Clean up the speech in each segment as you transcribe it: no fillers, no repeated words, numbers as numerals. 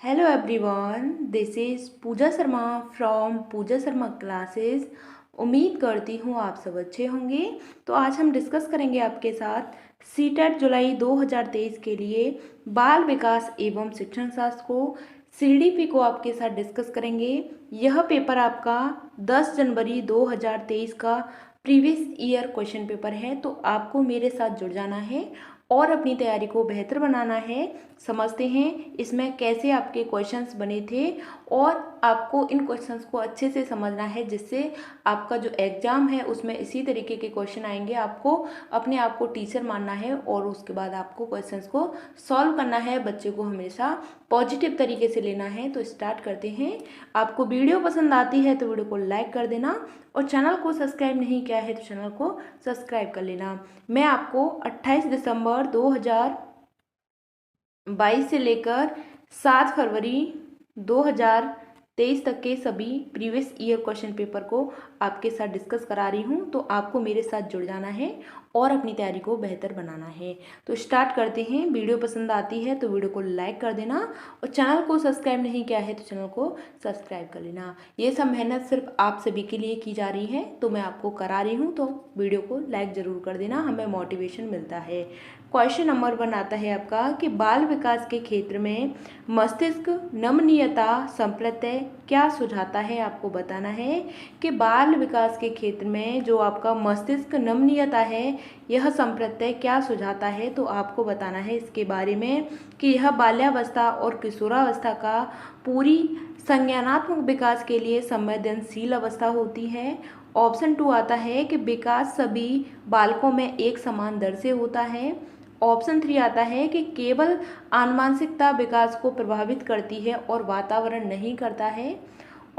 Hello everyone, this is Pooja Sharma from Pooja Sharma classes. उम्मीद करती हूँ आप सब अच्छे होंगे। तो आज हम डिस्कस करेंगे आपके साथ सीटेट जुलाई 2023 के लिए बाल विकास एवं शिक्षण शास्त्र को, सीडीपी को आपके साथ डिस्कस करेंगे। यह पेपर आपका 10 जनवरी 2023 का प्रीवियस ईयर क्वेश्चन पेपर है। तो आपको मेरे साथ जुड़ जाना है और अपनी तैयारी को बेहतर बनाना है। समझते हैं इसमें कैसे आपके क्वेश्चंस बने थे और आपको इन क्वेश्चंस को अच्छे से समझना है, जिससे आपका जो एग्ज़ाम है उसमें इसी तरीके के क्वेश्चन आएंगे। आपको अपने आप को टीचर मानना है और उसके बाद आपको क्वेश्चंस को सॉल्व करना है। बच्चे को हमेशा पॉजिटिव तरीके से लेना है। तो स्टार्ट करते हैं। आपको वीडियो पसंद आती है तो वीडियो को लाइक कर देना और चैनल को सब्सक्राइब नहीं किया है तो चैनल को सब्सक्राइब कर लेना। मैं आपको 28 दिसंबर 2022 से लेकर 7 फरवरी 2023 तक के सभी प्रीवियस ईयर क्वेश्चन पेपर को आपके साथ डिस्कस करा रही हूँ। तो आपको मेरे साथ जुड़ जाना है और अपनी तैयारी को बेहतर बनाना है। तो स्टार्ट करते हैं। वीडियो पसंद आती है तो वीडियो को लाइक कर देना और चैनल को सब्सक्राइब नहीं किया है तो चैनल को सब्सक्राइब कर लेना। ये सब मेहनत सिर्फ आप सभी के लिए की जा रही है, तो मैं आपको करा रही हूँ। तो वीडियो को लाइक ज़रूर कर देना, हमें मोटिवेशन मिलता है। क्वेश्चन नंबर 1 आता है आपका कि बाल विकास के क्षेत्र में मस्तिष्क नमनीयता संप्रत्यय क्या सुझाता है। आपको बताना है कि बाल विकास के क्षेत्र में जो आपका मस्तिष्क नमनीयता है, यह संप्रत्यय क्या सुझाता है। तो आपको बताना है इसके बारे में कि यह बाल्यावस्था और किशोरावस्था का पूरी संज्ञानात्मक विकास के लिए संवेदनशील अवस्था होती है। ऑप्शन 2 आता है कि विकास सभी बालकों में एक समान दर से होता है। ऑप्शन 3 आता है कि केवल आनुवांशिकता विकास को प्रभावित करती है और वातावरण नहीं करता है।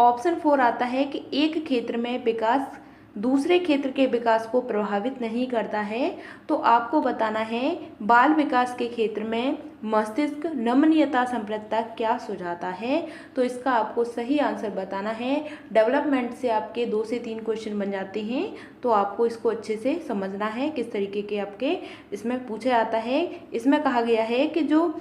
ऑप्शन 4 आता है कि एक क्षेत्र में विकास दूसरे क्षेत्र के विकास को प्रभावित नहीं करता है। तो आपको बताना है बाल विकास के क्षेत्र में मस्तिष्क नमनीयता संप्रत्यय क्या सुझाता है। तो इसका आपको सही आंसर बताना है। डेवलपमेंट से आपके 2 से 3 क्वेश्चन बन जाते हैं, तो आपको इसको अच्छे से समझना है किस तरीके के आपके इसमें पूछा जाता है। इसमें कहा गया है कि जो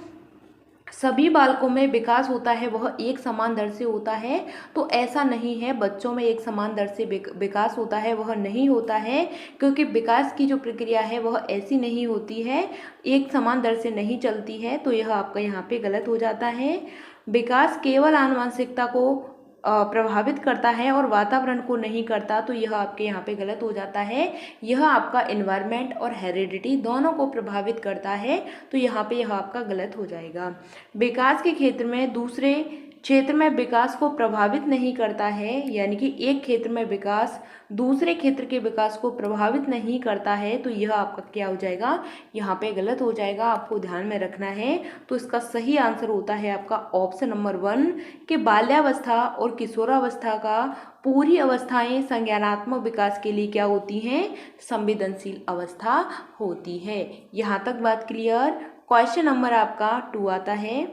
सभी बालकों में विकास होता है वह एक समान दर से होता है। तो ऐसा नहीं है, बच्चों में एक समान दर से विकास होता है वह नहीं होता है, क्योंकि विकास की जो प्रक्रिया है वह ऐसी नहीं होती है, एक समान दर से नहीं चलती है। तो यह आपका यहाँ पे गलत हो जाता है। विकास केवल आनुवंशिकता को प्रभावित करता है और वातावरण को नहीं करता। तो यह आपके यहाँ पे गलत हो जाता है। यह आपका एनवायरनमेंट और हेरिडिटी दोनों को प्रभावित करता है। तो यहाँ पे यह आपका गलत हो जाएगा। विकास के क्षेत्र में दूसरे क्षेत्र में विकास को प्रभावित नहीं करता है, यानी कि एक क्षेत्र में विकास दूसरे क्षेत्र के विकास को प्रभावित नहीं करता है। तो यह आपका क्या हो जाएगा, यहाँ पे गलत हो जाएगा। आपको ध्यान में रखना है। तो इसका सही आंसर होता है आपका ऑप्शन नंबर 1 कि बाल्यावस्था और किशोरावस्था का पूरी अवस्थाएं संज्ञानात्मक विकास के लिए क्या होती हैं, संवेदनशील अवस्था होती है। यहाँ तक बात क्लियर। क्वेश्चन नंबर आपका 2 आता है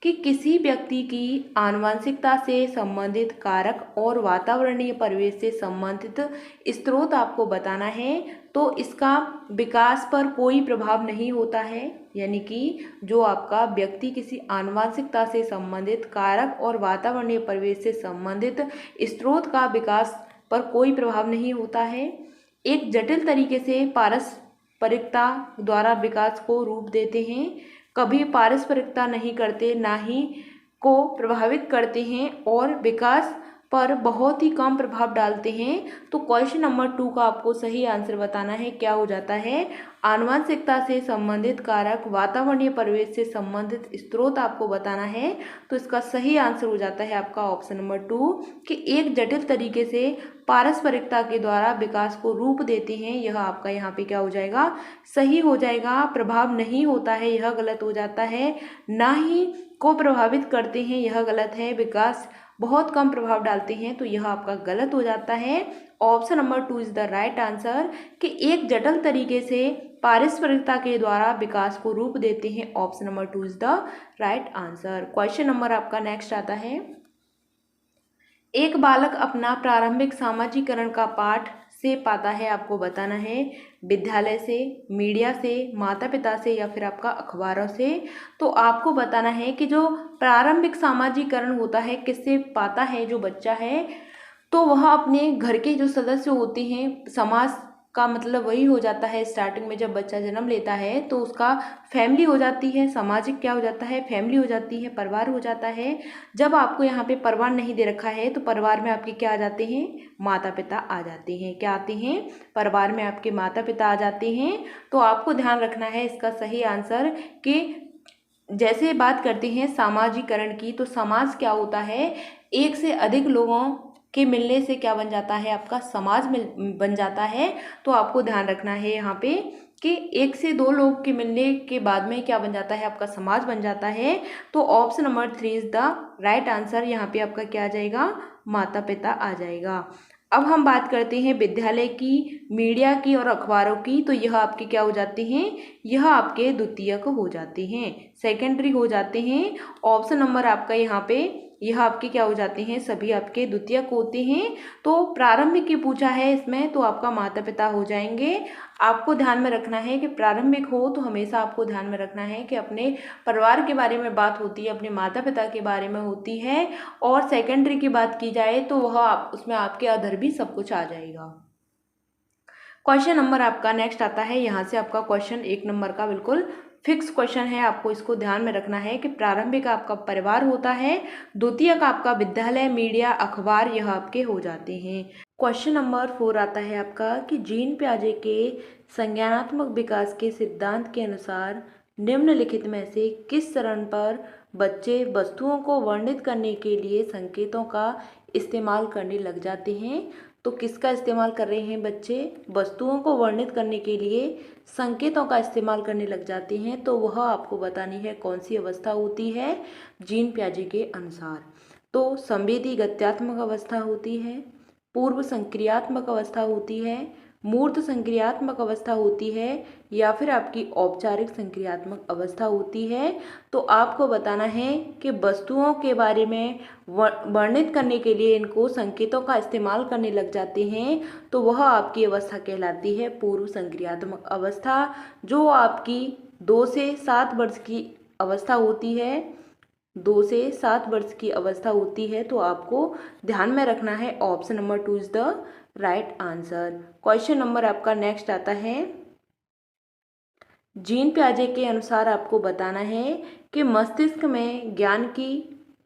कि किसी व्यक्ति की आनुवंशिकता से संबंधित कारक और वातावरणीय परिवेश से संबंधित स्रोत आपको बताना है। तो इसका विकास पर कोई प्रभाव नहीं होता है, यानी कि जो आपका व्यक्ति किसी आनुवंशिकता से संबंधित कारक और वातावरणीय परिवेश से संबंधित स्रोत का विकास पर कोई प्रभाव नहीं होता है। एक जटिल तरीके से पारस्परिकता द्वारा विकास को रूप देते हैं, कभी पारस्परिकता नहीं करते, ना ही को प्रभावित करते हैं और विकास पर बहुत ही कम प्रभाव डालते हैं। तो क्वेश्चन नंबर 2 का आपको सही आंसर बताना है। क्या हो जाता है, आनुवंशिकता से संबंधित कारक, वातावरणीय परिवेश से संबंधित स्रोत आपको बताना है। तो इसका सही आंसर हो जाता है आपका ऑप्शन नंबर 2 कि एक जटिल तरीके से पारस्परिकता के द्वारा विकास को रूप देते हैं। यह आपका यहाँ पे क्या हो जाएगा, सही हो जाएगा। प्रभाव नहीं होता है, यह गलत हो जाता है। ना ही को प्रभावित करते हैं, यह गलत है। विकास बहुत कम प्रभाव डालते हैं, तो यह आपका गलत हो जाता है। Option number 2 is the right answer कि एक जटिल तरीके से पारस्परिकता के द्वारा विकास को रूप देते हैं। Option number 2 is the right answer. Question number आपका नेक्स्ट आता है, एक बालक अपना प्रारंभिक सामाजिकरण का पाठ से पाता है। आपको बताना है विद्यालय से, मीडिया से, माता पिता से या फिर आपका अखबारों से। तो आपको बताना है कि जो प्रारंभिक सामाजिकरण होता है किससे पाता है जो बच्चा है, तो वह अपने घर के जो सदस्य होते हैं, समाज का मतलब वही हो जाता है। स्टार्टिंग में जब बच्चा जन्म लेता है तो उसका फैमिली हो जाती है, सामाजिक क्या हो जाता है, फैमिली हो जाती है, परिवार हो जाता है। जब आपको यहाँ पे परिवार नहीं दे रखा है तो परिवार में आपके क्या आ जाते हैं, माता पिता आ जाते हैं। क्या आते हैं, परिवार में आपके माता पिता आ जाते हैं। तो आपको ध्यान रखना है इसका सही आंसर कि जैसे बात करते हैं सामाजिकरण की, तो समाज क्या होता है, एक से अधिक लोगों के मिलने से क्या बन जाता है, आपका समाज मिल बन जाता है। तो आपको ध्यान रखना है यहाँ पे कि एक से दो लोग के मिलने के बाद में क्या बन जाता है, आपका समाज बन जाता है। तो option number 3 is the right answer. यहाँ पे आपका क्या आ जाएगा, माता पिता आ जाएगा। अब हम बात करते हैं विद्यालय की, मीडिया की और अखबारों की। तो यह आपके क्या हो जाते हैं, यह आपके द्वितीयक हो जाते हैं, सेकेंडरी हो जाते हैं। ऑप्शन नंबर आपका यहाँ पे यह आपके क्या हो जाते हैं, सभी आपके द्वितीयक होते हैं। तो प्रारंभिक की पूछा है इसमें, तो आपका माता पिता हो जाएंगे। आपको ध्यान में रखना है कि प्रारंभिक हो तो हमेशा आपको ध्यान में रखना है कि अपने परिवार के बारे में बात होती है, अपने माता पिता के बारे में होती है। और सेकेंडरी की बात की जाए तो वह उसमें आपके अदर भी सब कुछ आ जाएगा। क्वेश्चन नंबर आपका नेक्स्ट आता है, यहाँ से आपका क्वेश्चन 1 नंबर का बिल्कुल फिक्स क्वेश्चन है। आपको इसको ध्यान में रखना है कि प्रारंभिक आपका परिवार होता है, द्वितीय का आपका विद्यालय, मीडिया, अखबार, यह आपके हो जाते हैं। क्वेश्चन नंबर 4 आता है आपका कि जीन पियाजे के संज्ञानात्मक विकास के सिद्धांत के अनुसार निम्नलिखित में से किस चरण पर बच्चे वस्तुओं को वर्णित करने के लिए संकेतों का इस्तेमाल करने लग जाते हैं। तो किसका इस्तेमाल कर रहे हैं बच्चे, वस्तुओं को वर्णित करने के लिए संकेतों का इस्तेमाल करने लग जाते हैं। तो वह आपको बतानी है कौन सी अवस्था होती है जीन पियाजे के अनुसार। तो संवेदी गत्यात्मक अवस्था होती है, पूर्व संक्रियात्मक अवस्था होती है, मूर्त संक्रियात्मक अवस्था होती है या फिर आपकी औपचारिक संक्रियात्मक अवस्था होती है। तो आपको बताना है कि वस्तुओं के बारे में वर्णित करने के लिए इनको संकेतों का इस्तेमाल करने लग जाते हैं। तो वह आपकी अवस्था कहलाती है पूर्व संक्रियात्मक अवस्था, जो आपकी 2 से 7 वर्ष की अवस्था होती है। 2 से 7 वर्ष की अवस्था होती है। तो आपको ध्यान में रखना है option number 2 is the right answer. Question number आपका नेक्स्ट आता है, जीन पियाजे के अनुसार आपको बताना है कि मस्तिष्क में ज्ञान की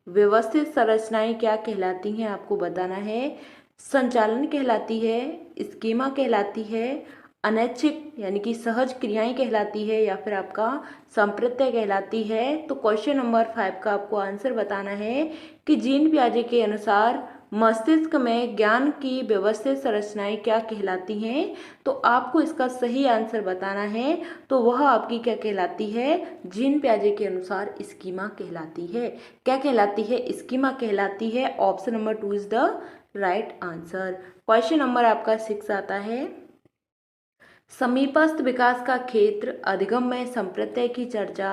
व्यवस्थित संरचनाएं क्या कहलाती हैं। आपको बताना है संचालन कहलाती है, स्कीमा कहलाती है, अनैच्छिक यानी कि सहज क्रियाएं कहलाती है या फिर आपका संप्रत्यय कहलाती है। तो क्वेश्चन नंबर 5 का आपको आंसर बताना है कि जीन पियाजे के अनुसार मस्तिष्क में ज्ञान की व्यवस्थित संरचनाएं क्या कहलाती हैं। तो आपको इसका सही आंसर बताना है। तो वह आपकी क्या कहलाती है, जीन पियाजे के अनुसार स्कीमा कहलाती है। क्या कहलाती है, स्कीमा कहलाती है। Option number 2 is the right answer. Question number आपका 6 आता है, समीपस्थ विकास का क्षेत्र अधिगम में संप्रत्यय की चर्चा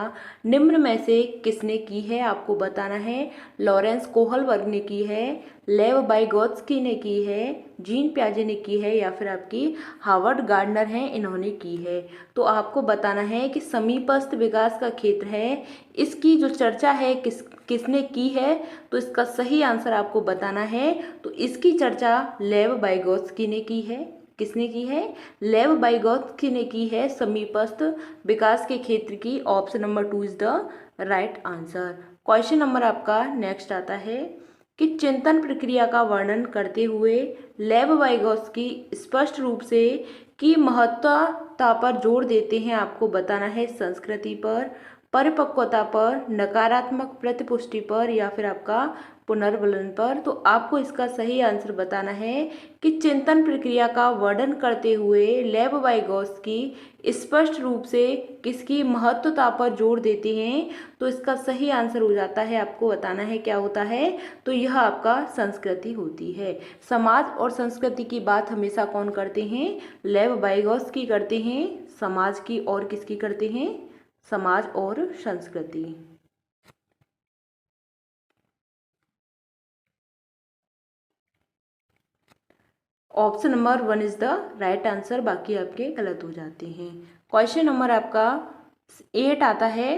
निम्न में से किसने की है। आपको बताना है लॉरेंस कोहलबर्ग ने की है, लेव वाइगोत्स्की ने की है, जीन पियाजे ने की है या फिर आपकी हार्वर्ड गार्डनर हैं, इन्होंने की है। तो आपको बताना है कि समीपस्थ विकास का क्षेत्र है, इसकी जो चर्चा है किसने की है। तो इसका सही आंसर आपको बताना है। तो इसकी चर्चा लेव वाइगोत्स्की ने की है। किसने की है, लेव वाइगोत्स्की ने की है समीपस्थ विकास के क्षेत्र की। Option number 2 is the right answer. Question number आपका नेक्स्ट आता है कि चिंतन प्रक्रिया का वर्णन करते हुए लेव वाइगोत्स्की स्पष्ट रूप से की महत्वता पर जोर देते हैं। आपको बताना है संस्कृति पर, परिपक्वता पर, नकारात्मक प्रतिपुष्टि पर या फिर आपका पुनर्वलन पर। तो आपको इसका सही आंसर बताना है कि चिंतन प्रक्रिया का वर्णन करते हुए लेव वाइगोत्स्की स्पष्ट रूप से किसकी महत्वता पर जोर देते हैं। तो इसका सही आंसर हो जाता है, आपको बताना है क्या होता है। तो यह आपका संस्कृति होती है। समाज और संस्कृति की बात हमेशा कौन करते हैं, लेव वाइगोत्स्की करते हैं। समाज की और किसकी करते हैं, समाज और संस्कृति। Option number 1 is the right answer, बाकी आपके गलत हो जाते हैं। क्वेश्चन नंबर आपका 8 आता है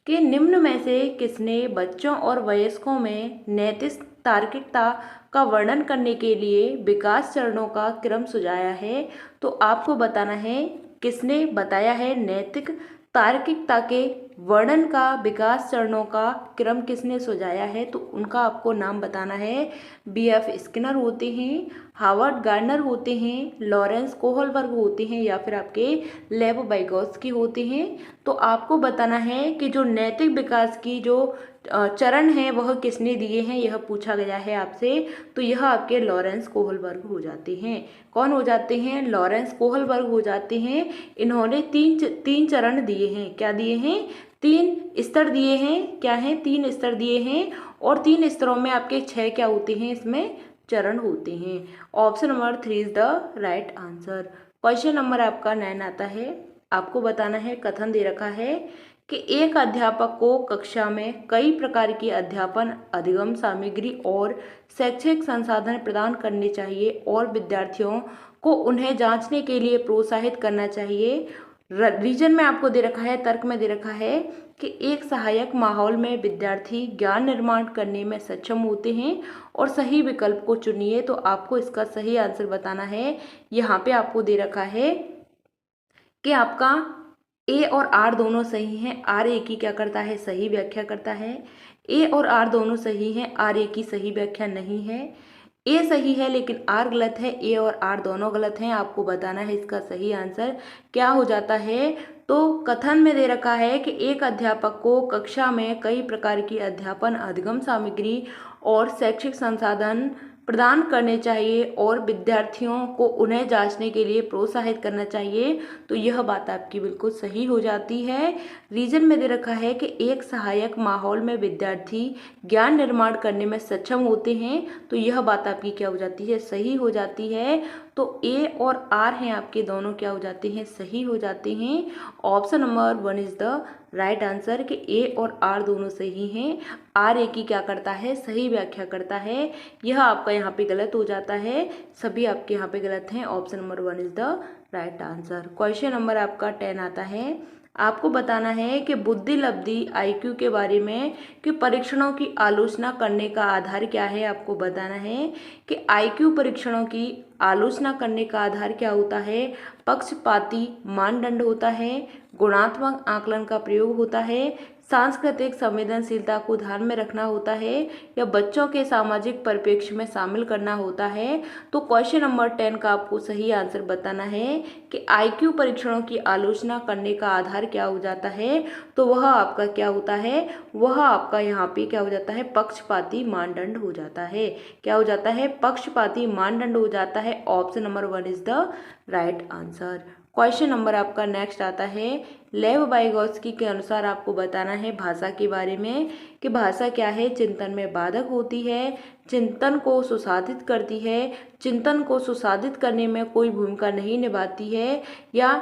कि निम्न में से किसने बच्चों और वयस्कों में नैतिक तार्किकता का वर्णन करने के लिए विकास चरणों का क्रम सुझाया है। तो आपको बताना है किसने बताया है नैतिक तार्किकता के वर्णन का विकास चरणों का क्रम किसने सुझाया है। तो उनका आपको नाम बताना है। B.F. स्किनर होते हैं, हावर्ड गार्डनर होते हैं, लॉरेंस कोहलबर्ग होते हैं, या फिर आपके लेव वाइगोत्स्की होते हैं। तो आपको बताना है कि जो नैतिक विकास की जो चरण है वह किसने दिए हैं, यह पूछा गया है आपसे। तो यह आपके लॉरेंस कोहलबर्ग हो जाते हैं। कौन हो जाते हैं? लॉरेंस कोहलबर्ग हो जाते हैं। इन्होंने तीन चरण दिए हैं। क्या दिए हैं? 3 स्तर दिए हैं। क्या है? 3 स्तर दिए हैं, और 3 स्तरों में आपके 6 क्या होते हैं? इसमें चरण होते हैं। Option number 3 is the right answer. Question number आपका 9 आता है। आपको बताना है, कथन दे रखा है कि एक अध्यापक को कक्षा में कई प्रकार की अध्यापन अधिगम सामग्री और शैक्षिक संसाधन प्रदान करने चाहिए और विद्यार्थियों को उन्हें जांचने के लिए प्रोत्साहित करना चाहिए। रीजन में आपको दे रखा है, तर्क में दे रखा है कि एक सहायक माहौल में विद्यार्थी ज्ञान निर्माण करने में सक्षम होते हैं और सही विकल्प को चुनिए। तो आपको इसका सही आंसर बताना है। यहाँ पे आपको दे रखा है कि आपका ए और आर दोनों सही हैं। आर ए की क्या करता है? सही व्याख्या करता है। ए और आर दोनों सही हैं, आर ए की सही व्याख्या नहीं है। ए सही है लेकिन आर गलत है। ए और आर दोनों गलत हैं। आपको बताना है इसका सही आंसर क्या हो जाता है। तो कथन में दे रखा है कि एक अध्यापक को कक्षा में कई प्रकार की अध्यापन अधिगम सामग्री और शैक्षिक संसाधन प्रदान करने चाहिए और विद्यार्थियों को उन्हें जांचने के लिए प्रोत्साहित करना चाहिए। तो यह बात आपकी बिल्कुल सही हो जाती है। रीजन में दे रखा है कि एक सहायक माहौल में विद्यार्थी ज्ञान निर्माण करने में सक्षम होते हैं। तो यह बात आपकी क्या हो जाती है? सही हो जाती है। तो ए और आर हैं आपके, दोनों क्या हो जाते हैं? सही हो जाते हैं। Option number 1 is the right answer कि ए और आर दोनों सही हैं। आर ए की क्या करता है? सही व्याख्या करता है। यह आपका यहाँ पे गलत हो जाता है। सभी आपके यहाँ पे गलत हैं। Option number 1 is the right answer. Question number आपका 10 आता है। आपको बताना है कि बुद्धि लब्धि IQ के बारे में कि परीक्षणों की आलोचना करने का आधार क्या है। आपको बताना है कि IQ परीक्षणों की आलोचना करने का आधार क्या होता है। पक्षपाती मानदंड होता है, गुणात्मक आकलन का प्रयोग होता है, सांस्कृतिक संवेदनशीलता को ध्यान में रखना होता है, या बच्चों के सामाजिक परिप्रेक्ष्य में शामिल करना होता है। तो क्वेश्चन नंबर 10 का आपको सही आंसर बताना है कि IQ परीक्षणों की आलोचना करने का आधार क्या हो जाता है। तो वह आपका क्या होता है? वह आपका यहाँ पे क्या हो जाता है? पक्षपाती मानदंड हो जाता है। क्या हो जाता है? पक्षपाती मानदंड हो जाता है। Option number 1 is the right answer. Question number आपका नेक्स्ट आता है। लेव वाइगोत्स्की के अनुसार आपको बताना है भाषा के बारे में कि भाषा क्या है? चिंतन में बाधक होती है, चिंतन को सुसाधित करती है, चिंतन को सुसाधित करने में कोई भूमिका नहीं निभाती है, या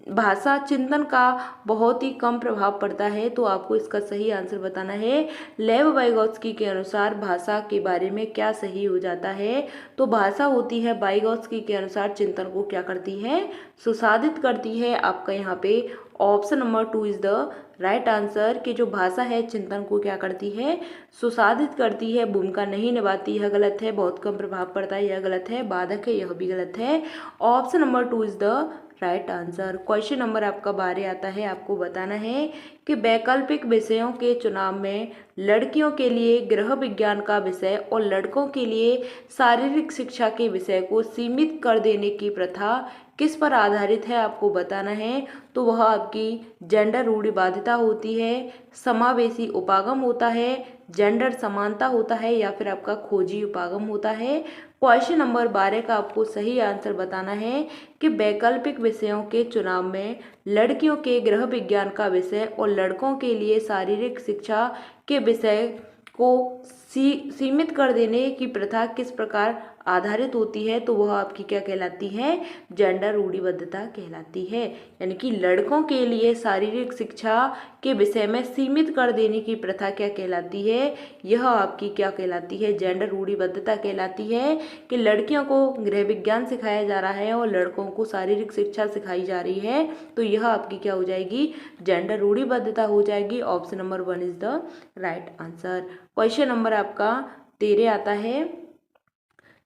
भाषा चिंतन का बहुत ही कम प्रभाव पड़ता है। तो आपको इसका सही आंसर बताना है। लेव वाइगोत्स्की के अनुसार भाषा के बारे में क्या सही हो जाता है। तो भाषा होती है वाइगोत्स्की के अनुसार चिंतन को क्या करती है? सुसाधित करती है। आपका यहाँ पे option number 2 is the right answer कि जो भाषा है चिंतन को क्या करती है? सुसाधित करती है, भूमिका नहीं निभाती। यह गलत है। बहुत कम प्रभाव पड़ता है, यह गलत है। बाधक है, यह भी गलत है। Option number 2 is the right answer. Question number आपका 12 आता है। आपको बताना है कि वैकल्पिक विषयों के चुनाव में लड़कियों के लिए गृह विज्ञान का विषय और लड़कों के लिए शारीरिक शिक्षा के विषय को सीमित कर देने की प्रथा किस पर आधारित है। आपको बताना है। तो वह आपकी जेंडर रूढ़िवादिता होती है, समावेशी उपागम होता है, जेंडर समानता होता है, या फिर आपका खोजी उपागम होता है। क्वेश्चन नंबर 12 का आपको सही आंसर बताना है कि वैकल्पिक विषयों के चुनाव में लड़कियों के गृह विज्ञान का विषय और लड़कों के लिए शारीरिक शिक्षा के विषय को सीमित कर देने की प्रथा किस प्रकार आधारित होती है, तो वह आपकी क्या कहलाती है, जेंडर रूढ़िबद्धता कहलाती है। यानी कि लड़कों के लिए शारीरिक शिक्षा के विषय में सीमित कर देने की प्रथा क्या कहलाती है, यह आपकी क्या कहलाती है, जेंडर रूढ़िबद्धता कहलाती है। कि लड़कियों को गृह विज्ञान सिखाया जा रहा है और लड़कों को शारीरिक शिक्षा सिखाई जा रही है, तो यह आपकी क्या हो जाएगी, जेंडर रूढ़िबद्धता हो जाएगी। Option number 1 is the right answer. Question number आपका 13 आता है,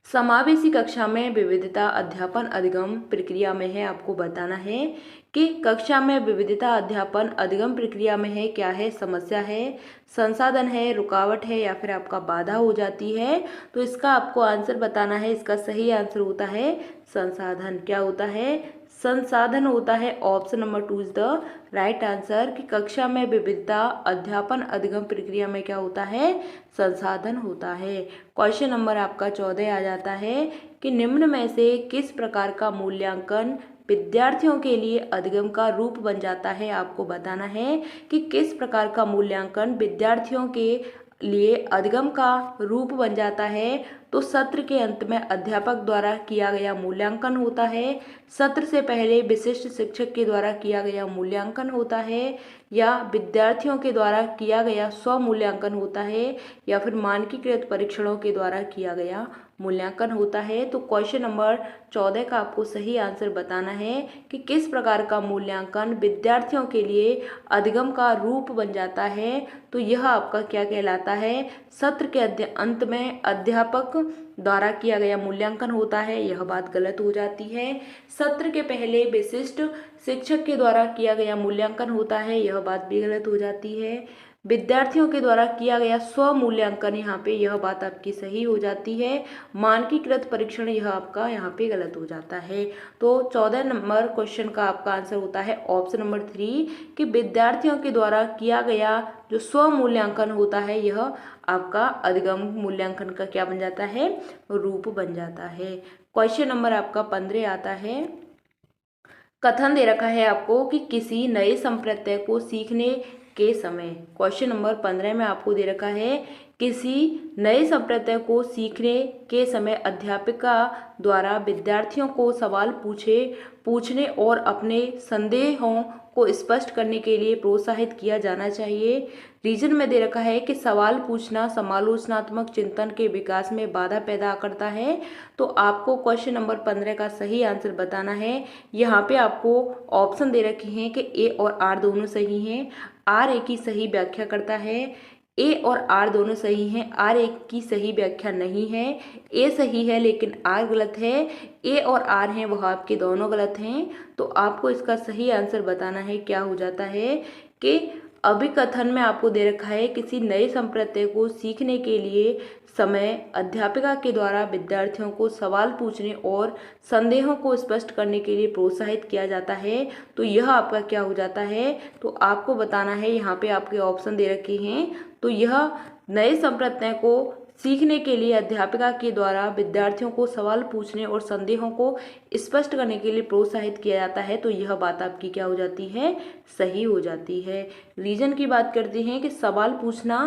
समावेशी कक्षा में विविधता अध्यापन अधिगम प्रक्रिया में है। आपको बताना है कि कक्षा में विविधता अध्यापन अधिगम प्रक्रिया में है, क्या है, समस्या है, संसाधन है, रुकावट है, या फिर आपका बाधा हो जाती है। तो इसका आपको आंसर बताना है। इसका सही आंसर होता है संसाधन। क्या होता है, संसाधन होता है। Option number 2 is the right answer. कि कक्षा में विविधता अध्यापन अधिगम प्रक्रिया में क्या होता है, संसाधन होता है। क्वेश्चन नंबर आपका 14 आ जाता है कि निम्न में से किस प्रकार का मूल्यांकन विद्यार्थियों के लिए अधिगम का रूप बन जाता है। आपको बताना है कि किस प्रकार का मूल्यांकन विद्यार्थियों के लिए अधिगम का रूप बन जाता है। तो सत्र के अंत में अध्यापक द्वारा किया गया मूल्यांकन होता है, सत्र से पहले विशिष्ट शिक्षक के द्वारा किया गया मूल्यांकन होता है, या विद्यार्थियों के द्वारा किया गया स्व मूल्यांकन होता है, या फिर मानकीकृत परीक्षणों के द्वारा किया गया मूल्यांकन होता है। तो क्वेश्चन नंबर 14 का आपको सही आंसर बताना है कि किस प्रकार का मूल्यांकन विद्यार्थियों के लिए अधिगम का रूप बन जाता है। तो यह आपका क्या कहलाता है, सत्र के अंत में अध्यापक द्वारा किया गया मूल्यांकन होता है। यह बात गलत हो जाती है। सत्र के पहले विशिष्ट शिक्षक के द्वारा किया गया मूल्यांकन होता है। यह बात भी गलत हो जाती है। विद्यार्थियों के द्वारा किया गया स्व मूल्यांकन, यहाँ पे यह बात आपकी सही हो जाती है। मानकीकृत परीक्षण, यह आपका यहाँ पे गलत हो जाता है। तो 14 नंबर क्वेश्चन का आपका आंसर होता है ऑप्शन नंबर 3 कि विद्यार्थियों के द्वारा किया गया जो स्व मूल्यांकन होता है, यह आपका अधिगम मूल्यांकन का क्या बन जाता है, रूप बन जाता है। क्वेश्चन नंबर आपका 15 आता है। कथन दे रखा है आपको कि किसी नए संप्रत्यय को सीखने के समय, क्वेश्चन नंबर 15 में आपको दे रखा है किसी नए संप्रत्यय को सीखने के समय अध्यापिका द्वारा विद्यार्थियों को सवाल पूछने और अपने संदेहों को स्पष्ट करने के लिए प्रोत्साहित किया जाना चाहिए। रीजन में दे रखा है कि सवाल पूछना समालोचनात्मक चिंतन के विकास में बाधा पैदा करता है। तो आपको क्वेश्चन नंबर 15 का सही आंसर बताना है। यहाँ पे आपको ऑप्शन दे रखे हैं कि ए और आर दोनों सही हैं, आर ए की सही व्याख्या करता है, ए और आर दोनों सही हैं, आर ए की सही व्याख्या नहीं है, ए सही है लेकिन आर गलत है, ए और आर हैं वह आपके दोनों गलत हैं। तो आपको इसका सही आंसर बताना है। क्या हो जाता है कि अभिकथन में आपको दे रखा है किसी नए संप्रत्यय को सीखने के लिए समय अध्यापिका के द्वारा विद्यार्थियों को सवाल पूछने और संदेहों को स्पष्ट करने के लिए प्रोत्साहित किया जाता है। तो यह आपका क्या हो जाता है, तो आपको बताना है। यहाँ पे आपके ऑप्शन दे रखे हैं। तो यह नए संप्रत्यय को सीखने के लिए अध्यापिका के द्वारा विद्यार्थियों को सवाल पूछने और संदेहों को स्पष्ट करने के लिए प्रोत्साहित किया जाता है। तो यह बात आपकी क्या हो जाती है, सही हो जाती है। रीजन की बात करते हैं कि सवाल पूछना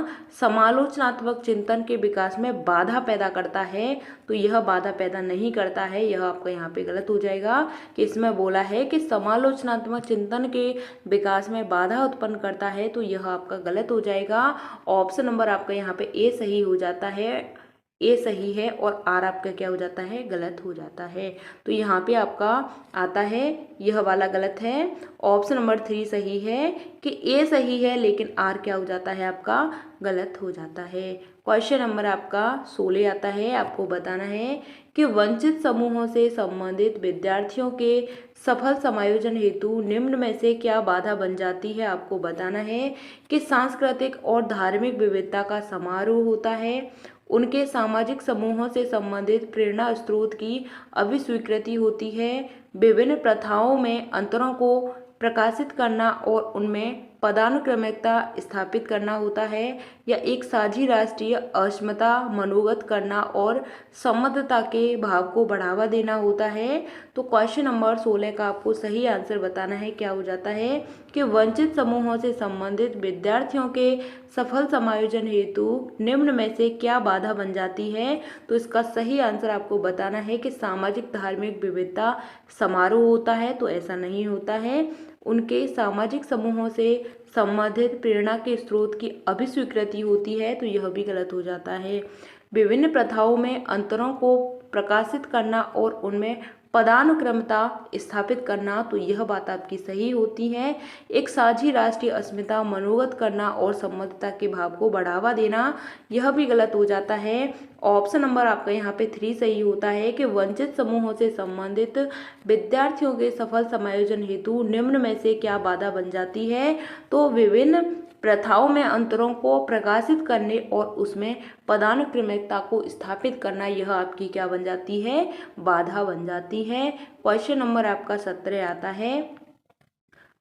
समालोचनात्मक चिंतन के विकास में बाधा पैदा करता है। तो यह बाधा पैदा नहीं करता है, यह आपका यहाँ पे गलत हो जाएगा। कि इसमें बोला है कि समालोचनात्मक चिंतन के विकास में बाधा उत्पन्न करता है, तो यह आपका गलत हो जाएगा। ऑप्शन नंबर आपका यहाँ पे ए सही हो जाता है, ए सही है और आर आपका क्या हो जाता है, गलत हो जाता है। तो यहाँ पे आपका आता है यह वाला गलत है। ऑप्शन नंबर 3 सही है कि ए सही है लेकिन आर क्या हो जाता है, आपका गलत हो जाता है। क्वेश्चन नंबर आपका 16 आता है। आपको बताना है कि वंचित समूहों से संबंधित विद्यार्थियों के सफल समायोजन हेतु निम्न में से क्या बाधा बन जाती है। आपको बताना है कि सांस्कृतिक और धार्मिक विविधता का समारोह होता है, उनके सामाजिक समूहों से संबंधित प्रेरणा स्रोत की अभिस्वीकृति होती है, विभिन्न प्रथाओं में अंतरों को प्रकाशित करना और उनमें पदानुक्रमिकता स्थापित करना होता है या एक साझी राष्ट्रीय अक्षमता मनोगत करना और संबद्धता के भाव को बढ़ावा देना होता है। तो क्वेश्चन नंबर 16 का आपको सही आंसर बताना है। क्या हो जाता है कि वंचित समूहों से संबंधित विद्यार्थियों के सफल समायोजन हेतु निम्न में से क्या बाधा बन जाती है। तो इसका सही आंसर आपको बताना है कि सामाजिक धार्मिक विविधता समारोह होता है, तो ऐसा नहीं होता है। उनके सामाजिक समूहों से संबंधित प्रेरणा के स्रोत की अभिस्वीकृति होती है, तो यह भी गलत हो जाता है। विभिन्न प्रथाओं में अंतरों को प्रकाशित करना और उनमें पदानुक्रमता स्थापित करना, तो यह बात आपकी सही होती है। एक साझी राष्ट्रीय अस्मिता मनोगत करना और संबद्धता के भाव को बढ़ावा देना, यह भी गलत हो जाता है। ऑप्शन नंबर आपका यहाँ पे 3 सही होता है कि वंचित समूहों से संबंधित विद्यार्थियों के सफल समायोजन हेतु निम्न में से क्या बाधा बन जाती है। तो विभिन्न प्रथाओं में अंतरों को प्रकाशित करने और उसमें पदानुक्रमिकता को स्थापित करना, यह आपकी क्या बन जाती है, बाधा बन जाती है। क्वेश्चन नंबर आपका 17 आता है,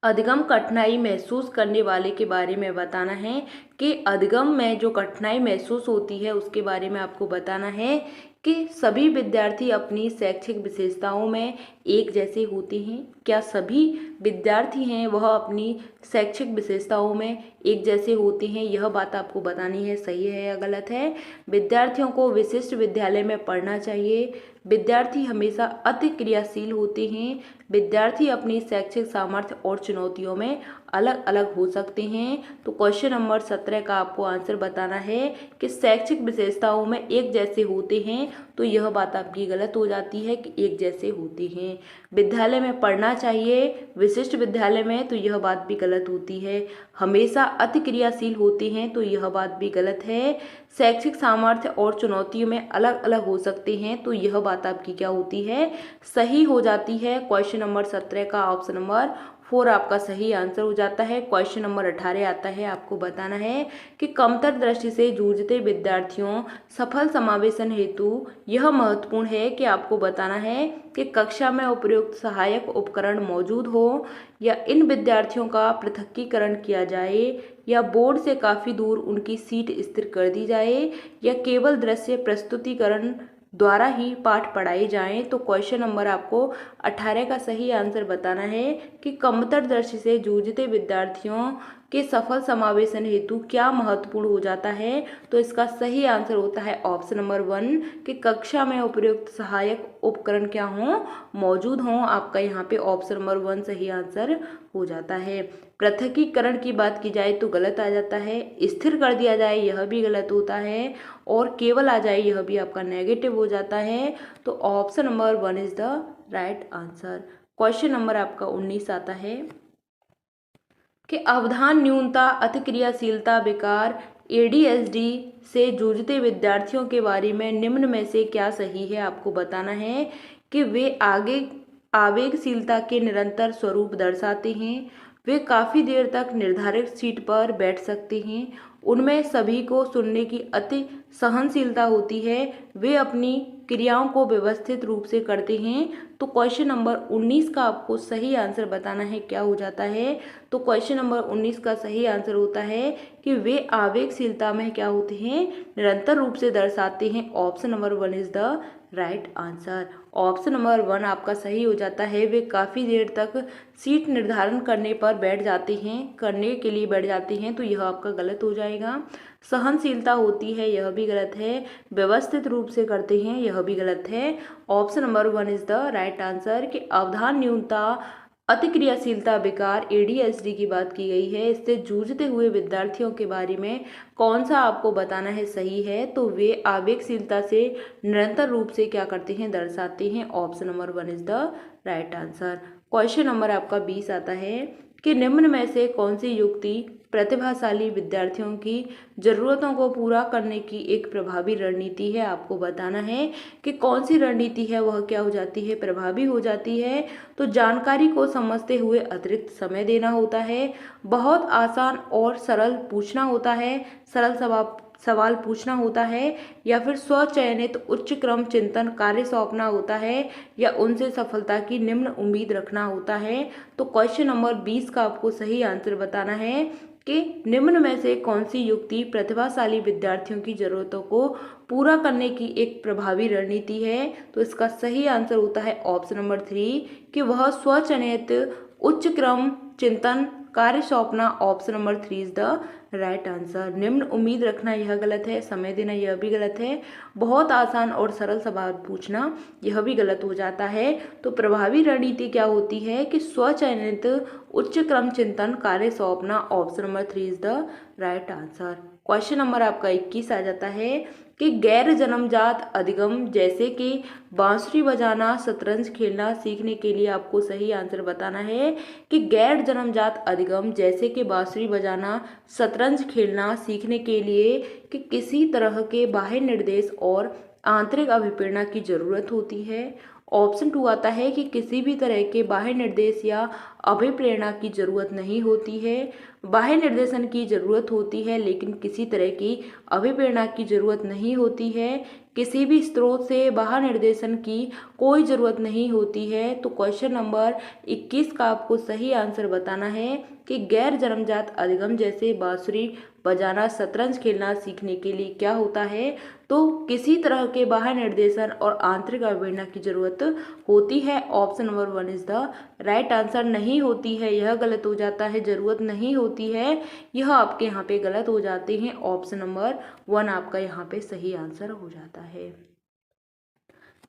अधिगम कठिनाई महसूस करने वाले के बारे में बताना है कि अधिगम में जो कठिनाई महसूस होती है उसके बारे में आपको बताना है कि सभी विद्यार्थी अपनी शैक्षिक विशेषताओं में एक जैसे होते हैं। क्या सभी विद्यार्थी हैं वह अपनी शैक्षिक विशेषताओं में एक जैसे होते हैं, यह बात आपको बतानी है, सही है या गलत है। विद्यार्थियों को विशिष्ट विद्यालय में पढ़ना चाहिए। विद्यार्थी हमेशा अति क्रियाशील होते हैं। विद्यार्थी अपनी शैक्षिक सामर्थ्य और चुनौतियों में अलग अलग हो सकते हैं। तो क्वेश्चन नंबर 17 का आपको आंसर बताना है कि शैक्षिक विशेषताओं में एक जैसे होते हैं, तो यह बात आपकी गलत हो जाती है कि एक जैसे होते हैं। विद्यालय में पढ़ना चाहिए विशिष्ट विद्यालय में, तो यह बात भी गलत होती है। हमेशा अति क्रियाशील होते हैं, तो यह बात भी गलत है। शैक्षिक सामर्थ्य और चुनौतियों में अलग अलग हो सकते हैं, तो यह बात आपकी क्या होती है, सही हो जाती है। क्वेश्चन नंबर 17 का ऑप्शन नंबर 4 आपका सही आंसर हो जाता है। क्वेश्चन नंबर 18 आता है, आपको बताना है कि कमतर दृष्टि से जूझते विद्यार्थियों सफल समावेशन हेतु यह महत्वपूर्ण है कि आपको बताना है कि कक्षा में उपयुक्त सहायक उपकरण मौजूद हो या इन विद्यार्थियों का पृथक्कीकरण किया जाए या बोर्ड से काफ़ी दूर उनकी सीट स्थिर कर दी जाए या केवल दृश्य प्रस्तुतिकरण द्वारा ही पाठ पढ़ाए जाएं। तो क्वेश्चन नंबर आपको 18 का सही आंसर बताना है कि कमतर दृष्टि से जूझते विद्यार्थियों के सफल समावेशन हेतु क्या महत्वपूर्ण हो जाता है। तो इसका सही आंसर होता है ऑप्शन नंबर 1 कि कक्षा में उपयुक्त सहायक उपकरण क्या हों, मौजूद हों। आपका यहाँ पे ऑप्शन नंबर 1 सही आंसर हो जाता है। पृथकीकरण की बात की जाए तो गलत आ जाता है। स्थिर कर दिया जाए यह भी गलत होता है और केवल आ जाए यह भी आपका नेगेटिव हो जाता है। तो option number 1 is the right answer. Question number आपका 19 आता है कि अवधान न्यूनता अतिक्रियाशीलता विकार ADHD से जूझते विद्यार्थियों के बारे में निम्न में से क्या सही है। आपको बताना है कि वे आगे आवेगशीलता के निरंतर स्वरूप दर्शाते हैं। वे काफ़ी देर तक निर्धारित सीट पर बैठ सकते हैं। उनमें सभी को सुनने की अति सहनशीलता होती है। वे अपनी क्रियाओं को व्यवस्थित रूप से करते हैं। तो क्वेश्चन नंबर 19 का आपको सही आंसर बताना है, क्या हो जाता है। तो क्वेश्चन नंबर 19 का सही आंसर होता है कि वे आवेगशीलता में क्या होते हैं, निरंतर रूप से दर्शाते हैं। Option number 1 is the right answer. Option number 1 आपका सही हो जाता है। वे काफ़ी देर तक सीट निर्धारण करने पर बैठ जाते हैं, करने के लिए बैठ जाते हैं, तो यह आपका गलत हो जाएगा। सहनशीलता होती है, यह भी गलत है। व्यवस्थित रूप से करते हैं, यह भी गलत है। Option number 1 is the right answer कि अवधान न्यूनता अतिक्रियाशीलता विकार ADHD की बात की गई है। इससे जूझते हुए विद्यार्थियों के बारे में कौन सा आपको बताना है सही है। तो वे आवेगशीलता से निरंतर रूप से क्या करते हैं, दर्शाते हैं। Option number 1 is the right answer. Question number आपका 20 आता है कि निम्न में से कौन सी युक्ति प्रतिभाशाली विद्यार्थियों की ज़रूरतों को पूरा करने की एक प्रभावी रणनीति है। आपको बताना है कि कौन सी रणनीति है वह क्या हो जाती है, प्रभावी हो जाती है। तो जानकारी को समझते हुए अतिरिक्त समय देना होता है, बहुत आसान और सरल पूछना होता है, सरल सवाल पूछना होता है, या फिर स्वचयनित उच्च क्रम चिंतन कार्य सौंपना होता है, या उनसे सफलता की निम्न उम्मीद रखना होता है। तो क्वेश्चन नंबर 20 का आपको सही आंसर बताना है कि निम्न में से कौन सी युक्ति प्रतिभाशाली विद्यार्थियों की जरूरतों को पूरा करने की एक प्रभावी रणनीति है। तो इसका सही आंसर होता है ऑप्शन नंबर 3 कि वह स्वचयनित उच्च क्रम चिंतन कार्य सौंपना। Option number 3 is the right answer. निम्न उम्मीद रखना यह गलत है, समय देना यह भी गलत है, बहुत आसान और सरल सवाल पूछना यह भी गलत हो जाता है। तो प्रभावी रणनीति क्या होती है कि स्वचयनित उच्च क्रम चिंतन कार्य सौंपना। Option number 3 is the right answer. Question number आपका 21 आ जाता है कि गैर जन्मजात अधिगम जैसे कि बांसुरी बजाना, शतरंज खेलना सीखने के लिए आपको सही आंसर बताना है कि गैर जन्मजात अधिगम जैसे कि बांसुरी बजाना, शतरंज खेलना सीखने के लिए कि किसी तरह के बाह्य निर्देश और आंतरिक अभिप्रेरणा की जरूरत होती है। ऑप्शन 2 आता है कि किसी भी तरह के बाह्य निर्देश या अभिप्रेरणा की जरूरत नहीं होती है। बाह्य निर्देशन की जरूरत होती है लेकिन किसी तरह की अभिप्रेरणा की जरूरत नहीं होती है। किसी भी स्रोत से बाह्य निर्देशन की कोई ज़रूरत नहीं होती है। तो क्वेश्चन नंबर 21 का आपको सही आंसर बताना है कि गैर जन्मजात अधिगम जैसे बांसुरी बजाना, शतरंज खेलना सीखने के लिए क्या होता है, तो किसी तरह के बाह्य निर्देशन और आंतरिक अभिप्रेरणा की जरूरत होती है। Option number 1 is the right answer. नहीं होती है यह गलत हो जाता है, जरूरत नहीं होती है यह आपके यहाँ पे गलत हो जाते हैं। ऑप्शन नंबर 1 आपका यहाँ पे सही आंसर हो जाता है।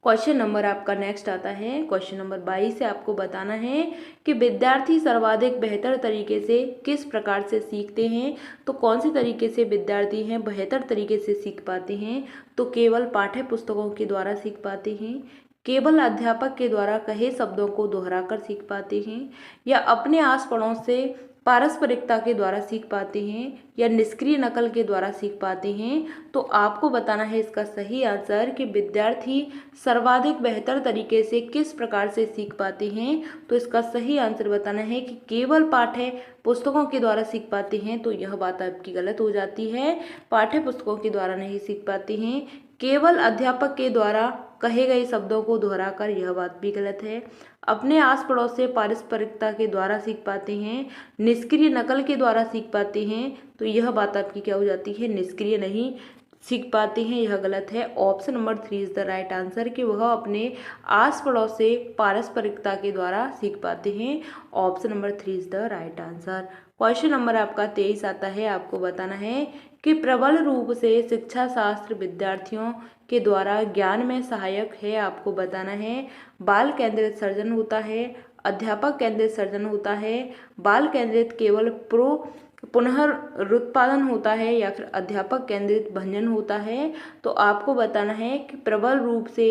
क्वेश्चन नंबर आपका नेक्स्ट आता है, क्वेश्चन नंबर 22 से आपको बताना है कि विद्यार्थी सर्वाधिक बेहतर तरीके से किस प्रकार से सीखते हैं। तो कौन से तरीके से विद्यार्थी हैं बेहतर तरीके से सीख पाते हैं, तो केवल पाठ्य पुस्तकों के द्वारा सीख पाते हैं, केवल अध्यापक के द्वारा कहे शब्दों को दोहराकर सीख पाते हैं, या अपने आस पड़ोस से पारस्परिकता के द्वारा सीख पाते हैं, या निष्क्रिय नकल के द्वारा सीख पाते हैं। तो आपको बताना है इसका सही आंसर कि विद्यार्थी सर्वाधिक बेहतर तरीके से किस प्रकार से सीख पाते हैं। तो इसका सही आंसर बताना है कि केवल पाठ्य पुस्तकों के द्वारा सीख पाते हैं। तो यह बात आपकी गलत हो जाती है, पाठ्य पुस्तकों के द्वारा नहीं सीख पाते हैं। केवल अध्यापक के द्वारा कहे गए शब्दों को दोहराकर, यह बात भी गलत है। अपने आस पड़ोस से पारस्परिकता के द्वारा सीख पाते हैं, निष्क्रिय नकल के द्वारा सीख पाते हैं। तो यह बात आपकी क्या हो जाती है, निष्क्रिय नहीं सीख पाते हैं, यह गलत है। Option number 3 is the right answer कि वह अपने आस पड़ोस से पारस्परिकता के द्वारा सीख पाते हैं। Option number 3 is the right answer. Question number आपका 23 आता है, आपको बताना है कि प्रबल रूप से शिक्षा शास्त्र विद्यार्थियों के द्वारा ज्ञान में सहायक है। आपको बताना है बाल केंद्रित सर्जन होता है, अध्यापक केंद्रित सर्जन होता है, बाल केंद्रित केवल पुनरुत्पादन होता है, या फिर अध्यापक केंद्रित भंजन होता है। तो आपको बताना है कि प्रबल रूप से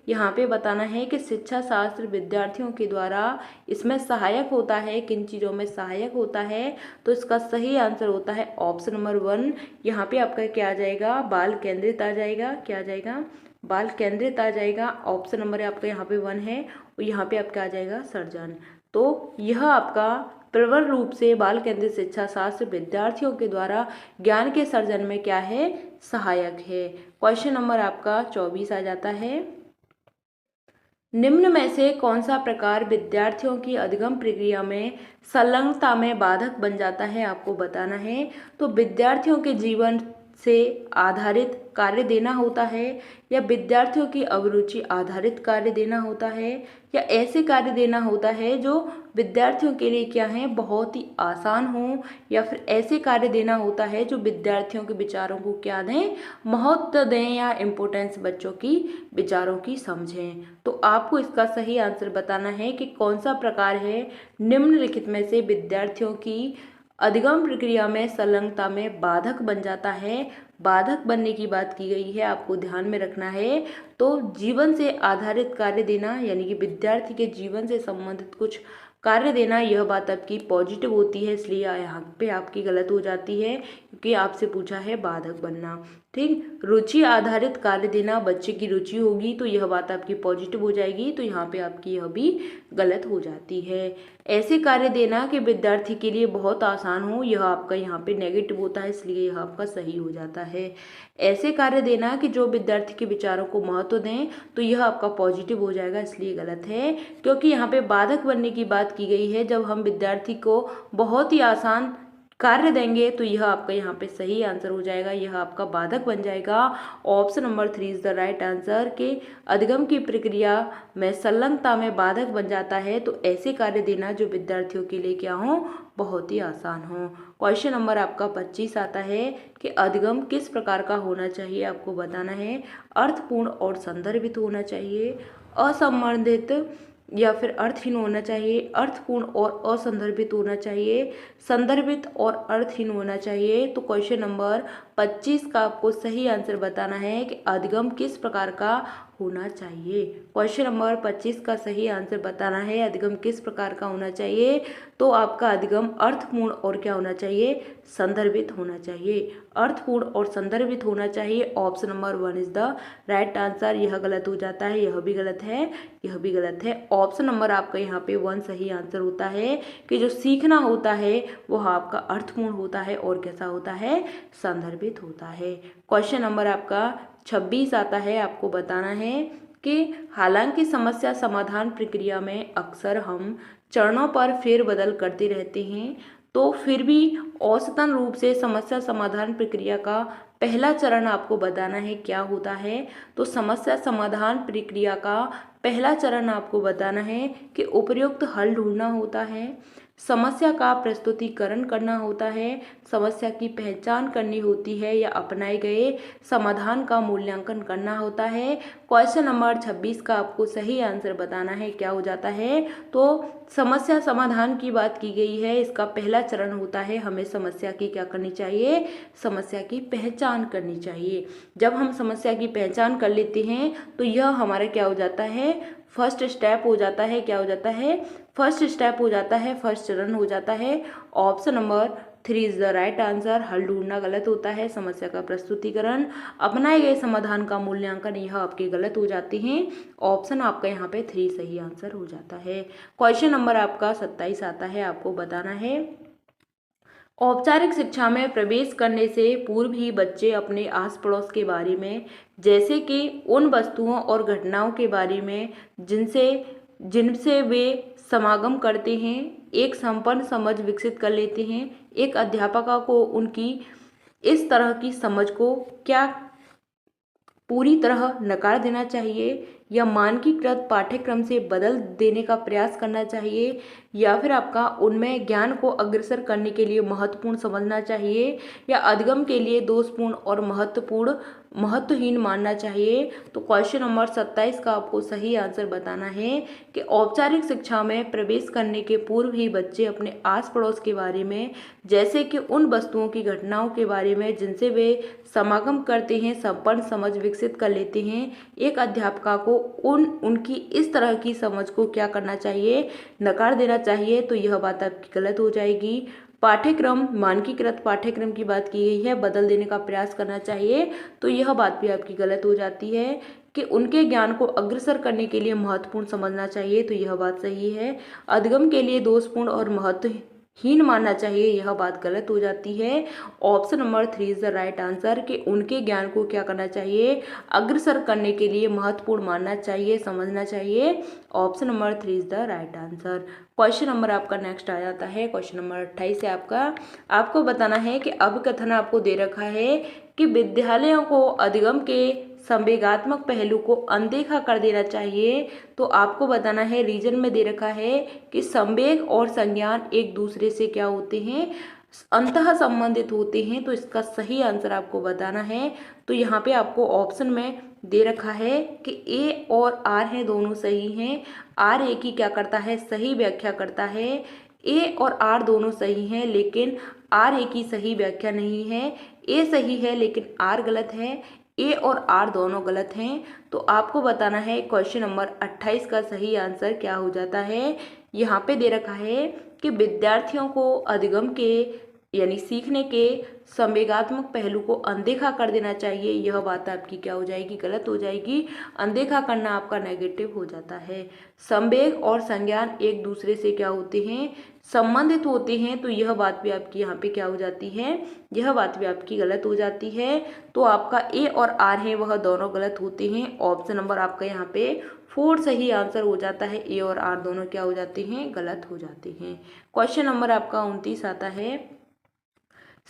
यहाँ पे बताना है कि शिक्षा शास्त्र विद्यार्थियों के द्वारा इसमें सहायक होता है। किन चीज़ों में सहायक होता है, तो इसका सही आंसर होता है ऑप्शन नंबर 1। यहाँ पे आपका क्या आ जाएगा, बाल केंद्रित आ जाएगा। क्या आ जाएगा, बाल केंद्रित आ जाएगा। ऑप्शन नंबर आपका यहाँ पे 1 है, और यहाँ पे आपका आ जाएगा सर्जन। तो यह आपका प्रबल रूप से बाल केंद्रित शिक्षा शास्त्र विद्यार्थियों के द्वारा ज्ञान के सर्जन में क्या है, सहायक है। क्वेश्चन नंबर आपका 24 आ जाता है, निम्न में से कौन सा प्रकार विद्यार्थियों की अधिगम प्रक्रिया में संलग्नता में बाधक बन जाता है, आपको बताना है। तो विद्यार्थियों के जीवन से आधारित कार्य देना होता है, या विद्यार्थियों की अभिरुचि आधारित कार्य देना होता है, या ऐसे कार्य देना होता है जो विद्यार्थियों के लिए क्या है, बहुत ही आसान हो, या फिर ऐसे कार्य देना होता है जो विद्यार्थियों के विचारों को क्या दें, महत्व दें, या इम्पोर्टेंस बच्चों की विचारों की समझें। तो आपको इसका सही आंसर बताना है कि कौन सा प्रकार है निम्नलिखित में से विद्यार्थियों की अधिगम प्रक्रिया में संलग्नता में बाधक बन जाता है। बाधक बनने की बात की गई है, आपको ध्यान में रखना है। तो जीवन से आधारित कार्य देना, यानी कि विद्यार्थी के जीवन से संबंधित कुछ कार्य देना, यह बात आपकी पॉजिटिव होती है, इसलिए यहाँ पे आपकी गलत हो जाती है क्योंकि आपसे पूछा है बाधक बनना। ठीक। रुचि आधारित कार्य देना, बच्चे की रुचि होगी तो यह बात आपकी पॉजिटिव हो जाएगी, तो यहाँ पे आपकी यह भी गलत हो जाती है। ऐसे कार्य देना कि विद्यार्थी के लिए बहुत आसान हो, यह आपका यहाँ पे नेगेटिव होता है, इसलिए यह आपका सही हो जाता है। ऐसे कार्य देना कि जो विद्यार्थी के विचारों को महत्व दें, तो यह आपका पॉजिटिव हो जाएगा, इसलिए गलत है, क्योंकि यहाँ पे बाधक बनने की बात की गई है। जब हम विद्यार्थी को बहुत ही आसान कार्य देंगे तो यह आपका यहाँ पे सही आंसर हो जाएगा, यह आपका बाधक बन जाएगा। Option number 3 is the right answer के अधिगम की प्रक्रिया में संलग्नता में बाधक बन जाता है, तो ऐसे कार्य देना जो विद्यार्थियों के लिए क्या हो, बहुत ही आसान हो। क्वेश्चन नंबर आपका 25 आता है कि अधिगम किस प्रकार का होना चाहिए, आपको बताना है। अर्थपूर्ण और संदर्भित होना चाहिए, असंबंधित या फिर अर्थहीन होना चाहिए, अर्थपूर्ण और असंदर्भित होना चाहिए, संदर्भित और अर्थहीन होना चाहिए। तो क्वेश्चन नंबर 25 का आपको सही आंसर बताना है कि अधिगम किस प्रकार का होना चाहिए। क्वेश्चन नंबर 25 का सही आंसर बताना है अधिगम किस प्रकार का होना चाहिए, तो आपका अधिगम अर्थपूर्ण और क्या होना चाहिए, संदर्भित होना चाहिए। अर्थपूर्ण और संदर्भित होना चाहिए। Option number 1 is the right answer. यह गलत हो जाता है, यह भी गलत है, यह भी गलत है। ऑप्शन नंबर आपका यहाँ पे 1 सही आंसर होता है कि जो सीखना होता है वह आपका अर्थपूर्ण होता है और कैसा होता है, संदर्भित होता है। क्वेश्चन नंबर आपका 26 आता है, आपको बताना है कि हालांकि समस्या समाधान प्रक्रिया में अक्सर हम चरणों पर फेरबदल करते रहते हैं, तो फिर भी औसतन रूप से समस्या समाधान प्रक्रिया का पहला चरण आपको बताना है क्या होता है। तो समस्या समाधान प्रक्रिया का पहला चरण आपको बताना है कि उपयुक्त हल ढूंढना होता है, समस्या का प्रस्तुतिकरण करना होता है, समस्या की पहचान करनी होती है या अपनाए गए समाधान का मूल्यांकन करना होता है। क्वेश्चन नंबर 26 का आपको सही आंसर बताना है क्या हो जाता है। तो समस्या समाधान की बात की गई है, इसका पहला चरण होता है हमें समस्या की क्या करनी चाहिए, समस्या की पहचान करनी चाहिए। जब हम समस्या की पहचान कर लेते हैं तो यह हमारा क्या हो जाता है, फर्स्ट स्टेप हो जाता है, क्या हो जाता है, फर्स्ट स्टेप हो जाता है, फर्स्ट चरण हो जाता है। Option number 3 is the right answer. हल ढूंढना गलत होता है, समस्या का प्रस्तुतिकरण, अपनाए गए समाधान का मूल्यांकन, यह आपके गलत हो जाते हैं। ऑप्शन आपका यहाँ पे 3 सही आंसर हो जाता है। क्वेश्चन नंबर आपका 27 आता है, आपको बताना है औपचारिक शिक्षा में प्रवेश करने से पूर्व ही बच्चे अपने आस पड़ोस के बारे में, जैसे कि उन वस्तुओं और घटनाओं के बारे में जिनसे वे समागम करते हैं, एक संपूर्ण समझ विकसित कर लेते हैं। एक अध्यापक को उनकी इस तरह की समझ को क्या पूरी तरह नकार देना चाहिए या मानकीकृत पाठ्यक्रम से बदल देने का प्रयास करना चाहिए, या फिर आपका उनमें ज्ञान को अग्रसर करने के लिए महत्वपूर्ण समझना चाहिए, या अधिगम के लिए दोषपूर्ण और महत्वहीन मानना चाहिए। तो क्वेश्चन नंबर 27 का आपको सही आंसर बताना है कि औपचारिक शिक्षा में प्रवेश करने के पूर्व ही बच्चे अपने आस पड़ोस के बारे में, जैसे कि उन वस्तुओं की घटनाओं के बारे में जिनसे वे समागम करते हैं, संपूर्ण समझ विकसित कर लेते हैं। एक अध्यापक को उनकी इस तरह की समझ को क्या करना चाहिए, नकार देना चाहिए। तो यह बात आपकी गलत हो जाएगी। पाठ्यक्रम, मानकीकृत पाठ्यक्रम की बात की गई है, बदल देने का प्रयास करना चाहिए, तो यह बात भी आपकी गलत हो जाती है कि उनके ज्ञान को अग्रसर करने के लिए महत्वपूर्ण समझना चाहिए, तो यह बात सही है। अधिगम के लिए दोषपूर्ण और महत्वहीन मानना चाहिए, यह बात गलत हो जाती है। Option number 3 is the right answer कि उनके ज्ञान को क्या करना चाहिए, अग्रसर करने के लिए महत्वपूर्ण मानना चाहिए, समझना चाहिए। Option number 3 is the right answer. Question number आपका नेक्स्ट आ जाता है, क्वेश्चन नंबर 28 है आपको बताना है कि अभिकथन आपको दे रखा है कि विद्यालयों को अधिगम के संवेगात्मक पहलू को अनदेखा कर देना चाहिए। तो आपको बताना है, रीजन में दे रखा है कि संवेग और संज्ञान एक दूसरे से क्या होते हैं, अंतः संबंधित होते हैं। तो इसका सही आंसर आपको बताना है। तो यहाँ पे आपको ऑप्शन में दे रखा है कि ए और आर है, दोनों सही हैं। आर ए की क्या करता है, सही व्याख्या करता है। ए और आर दोनों सही हैं, लेकिन आर ए की सही व्याख्या नहीं है। ए सही है लेकिन आर गलत है, ए और आर दोनों गलत हैं। तो आपको बताना है क्वेश्चन नंबर 28 का सही आंसर क्या हो जाता है। यहाँ पे दे रखा है कि विद्यार्थियों को अधिगम के यानी सीखने के संवेगात्मक पहलू को अनदेखा कर देना चाहिए, यह बात आपकी क्या हो जाएगी, गलत हो जाएगी। अनदेखा करना आपका नेगेटिव हो जाता है। संवेग और संज्ञान एक दूसरे से क्या होते हैं, संबंधित होते हैं, तो यह बात भी आपकी यहाँ पे क्या हो जाती है, यह बात भी आपकी गलत हो जाती है। तो आपका ए और आर है वह दोनों गलत होते हैं। ऑप्शन नंबर आपका यहाँ पे 4 सही आंसर हो जाता है। ए और आर दोनों क्या हो जाते हैं, गलत हो जाते हैं। क्वेश्चन नंबर आपका 29 आता है,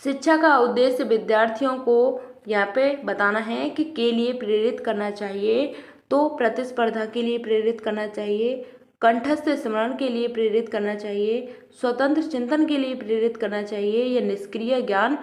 शिक्षा का उद्देश्य विद्यार्थियों को यहाँ पे बताना है कि के लिए प्रेरित करना चाहिए, तो प्रतिस्पर्धा के लिए प्रेरित करना चाहिए, कंठस्थ स्मरण के लिए प्रेरित करना चाहिए, स्वतंत्र चिंतन के लिए प्रेरित करना चाहिए, या निष्क्रिय ज्ञान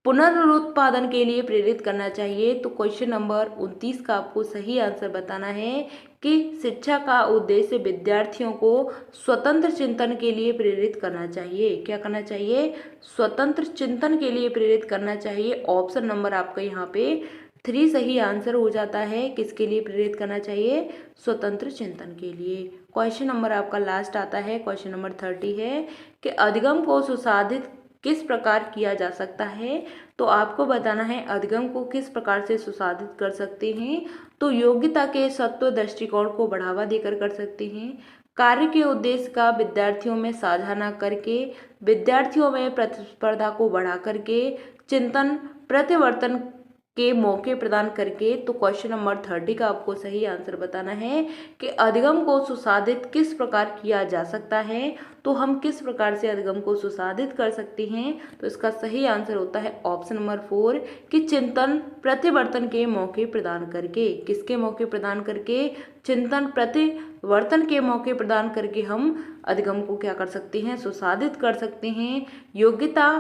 पुनरुत्पादन के लिए प्रेरित करना चाहिए। तो क्वेश्चन नंबर 29 का आपको सही आंसर बताना है कि शिक्षा का उद्देश्य विद्यार्थियों को स्वतंत्र चिंतन के लिए प्रेरित करना चाहिए। क्या करना चाहिए, स्वतंत्र चिंतन के लिए प्रेरित करना चाहिए। ऑप्शन नंबर आपका यहाँ पे 3 सही आंसर हो जाता है। किसके लिए प्रेरित करना चाहिए, स्वतंत्र चिंतन के लिए। क्वेश्चन नंबर आपका लास्ट आता है, क्वेश्चन नंबर 30 है कि अधिगम को सुसाधित किस प्रकार किया जा सकता है। तो आपको बताना है अधिगम को किस प्रकार से सुसाधित कर सकते हैं। तो योग्यता के सत्व दृष्टिकोण को बढ़ावा देकर कर सकते हैं, कार्य के उद्देश्य का विद्यार्थियों में साझा न करके, विद्यार्थियों में प्रतिस्पर्धा को बढ़ा करके, चिंतन प्रतिवर्तन के मौके प्रदान करके। तो क्वेश्चन नंबर 30 का आपको सही आंसर बताना है कि अधिगम को सुसाधित किस प्रकार किया जा सकता है। तो हम किस प्रकार से अधिगम को सुसाधित कर सकते हैं, तो इसका सही आंसर होता है ऑप्शन नंबर 4 कि चिंतन प्रतिवर्तन के मौके प्रदान करके। किसके मौके प्रदान करके, चिंतन प्रतिवर्तन के मौके प्रदान करके हम अधिगम को क्या कर सकते हैं, सुसाधित कर सकते हैं। योग्यता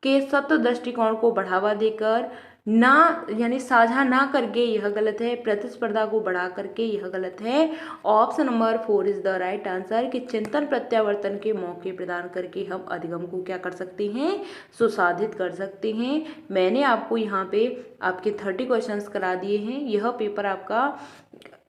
के सत्व दृष्टिकोण को बढ़ावा देकर, ना यानी साझा ना करके, यह गलत है। प्रतिस्पर्धा को बढ़ा करके, यह गलत है। Option number 4 is the right answer कि चिंतन प्रत्यावर्तन के मौके प्रदान करके हम अधिगम को क्या कर सकते हैं, सुसाधित कर सकते हैं। मैंने आपको यहाँ पे आपके 30 क्वेश्चंस करा दिए हैं। यह पेपर आपका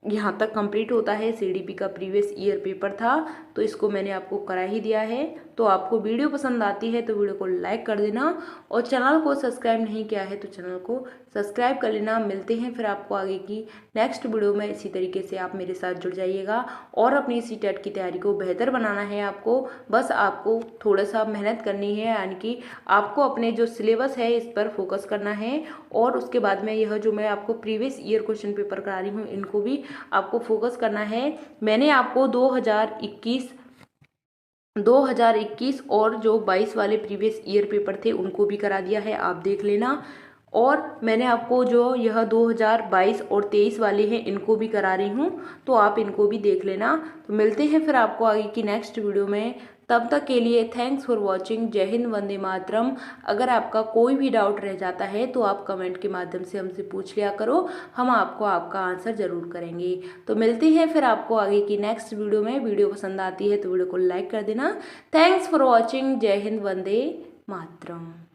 यहाँ तक कंप्लीट होता है। सीडीपी का प्रीवियस ईयर पेपर था, तो इसको मैंने आपको करा ही दिया है। तो आपको वीडियो पसंद आती है तो वीडियो को लाइक कर देना, और चैनल को सब्सक्राइब नहीं किया है तो चैनल को सब्सक्राइब कर लेना। मिलते हैं फिर आपको आगे की नेक्स्ट वीडियो में। इसी तरीके से आप मेरे साथ जुड़ जाइएगा, और अपनी सीटेट की तैयारी को बेहतर बनाना है आपको। बस आपको थोड़ा सा मेहनत करनी है, यानी कि आपको अपने जो सिलेबस है इस पर फोकस करना है, और उसके बाद में यह जो मैं आपको प्रीवियस ईयर क्वेश्चन पेपर करा रही हूँ इनको भी आपको फोकस करना है। मैंने आपको 2021 और जो 22 वाले प्रीवियस ईयर पेपर थे उनको भी करा दिया है, आप देख लेना। और मैंने आपको जो यह 2022 और 23 वाले हैं इनको भी करा रही हूँ, तो आप इनको भी देख लेना। तो मिलते हैं फिर आपको आगे की नेक्स्ट वीडियो में। तब तक के लिए थैंक्स फॉर वॉचिंग। जय हिंद, वंदे मातरम। अगर आपका कोई भी डाउट रह जाता है तो आप कमेंट के माध्यम से हमसे पूछ लिया करो, हम आपको आपका आंसर जरूर करेंगे। तो मिलते हैं फिर आपको आगे की नेक्स्ट वीडियो में। वीडियो पसंद आती है तो वीडियो को लाइक कर देना। Thanks for watching. जय हिंद, वंदे मातरम।